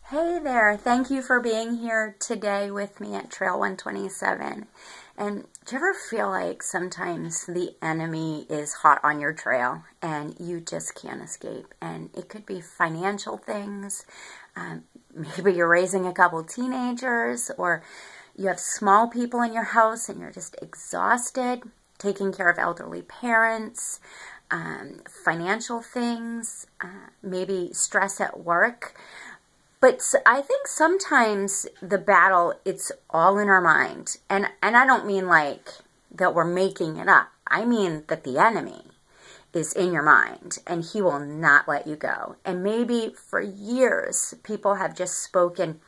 Hey there, thank you for being here today with me at Trail 127. And do you ever feel like sometimes the enemy is hot on your trail and you just can't escape? And it could be financial things, maybe you're raising a couple teenagers, or you have small people in your house and you're just exhausted, taking care of elderly parents, financial things, maybe stress at work. But I think sometimes the battle, it's all in our mind. And I don't mean like that we're making it up. I mean that the enemy is in your mind and he will not let you go. And maybe for years, people have just spoken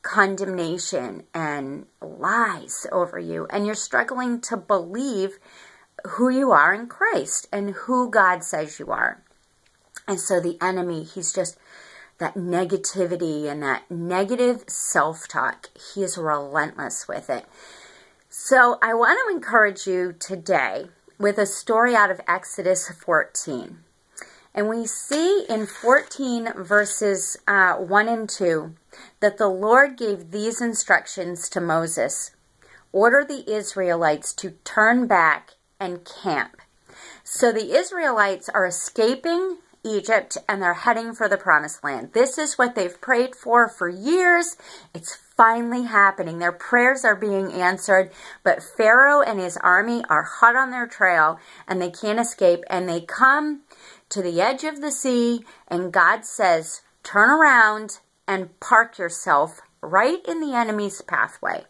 condemnation and lies over you. And you're struggling to believe who you are in Christ and who God says you are. And so the enemy, he's just that negativity and that negative self-talk. He is relentless with it. So I want to encourage you today with a story out of Exodus 14. And we see in 14 verses 1 and 2 that the Lord gave these instructions to Moses. Order the Israelites to turn back and camp. So the Israelites are escaping Egypt and they're heading for the promised land. This is what they've prayed for years. It's finally happening. Their prayers are being answered, but Pharaoh and his army are hot on their trail and they can't escape, and they come to the edge of the sea and God says, turn around and park yourself right in the enemy's pathway.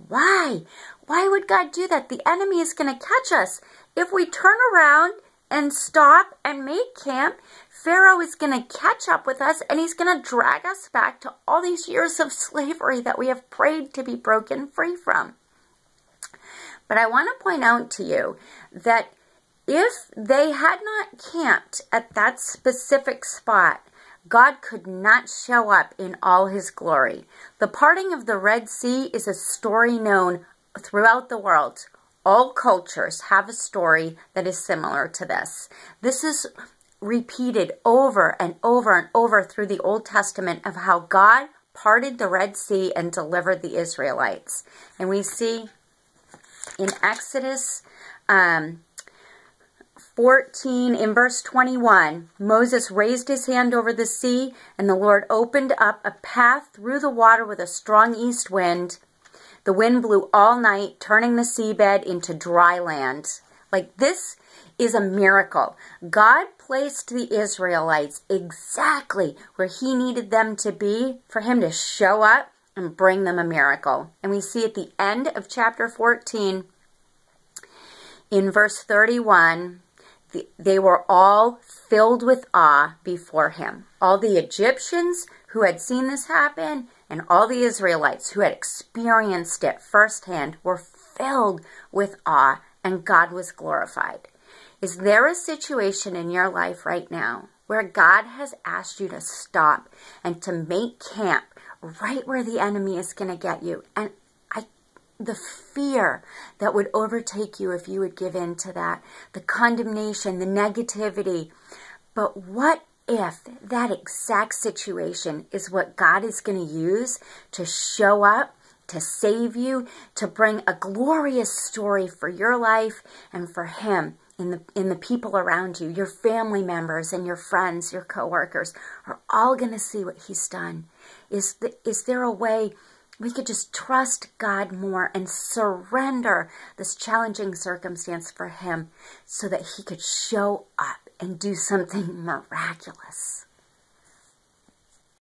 Why? Why would God do that? The enemy is going to catch us. If we turn around and stop and make camp, Pharaoh is going to catch up with us and he's going to drag us back to all these years of slavery that we have prayed to be broken free from. But I want to point out to you that if they had not camped at that specific spot, God could not show up in all his glory. The parting of the Red Sea is a story known throughout the world. All cultures have a story that is similar to this. This is repeated over and over and over through the Old Testament of how God parted the Red Sea and delivered the Israelites. And we see in Exodus 14, in verse 21, Moses raised his hand over the sea, and the Lord opened up a path through the water with a strong east wind. The wind blew all night, turning the seabed into dry land. Like, this is a miracle. God placed the Israelites exactly where he needed them to be for him to show up and bring them a miracle. And we see at the end of chapter 14, in verse 31, they were all filled with awe before him. All the Egyptians who had seen this happen and all the Israelites who had experienced it firsthand were filled with awe, and God was glorified. Is there a situation in your life right now where God has asked you to stop and to make camp right where the enemy is going to get you? And the fear that would overtake you if you would give in to that, the condemnation, the negativity. But what if that exact situation is what God is going to use to show up, to save you, to bring a glorious story for your life and for him in the people around you? Your family members and your friends, your coworkers are all going to see what he's done. Is there a way we could just trust God more and surrender this challenging circumstance for him so that he could show up and do something miraculous?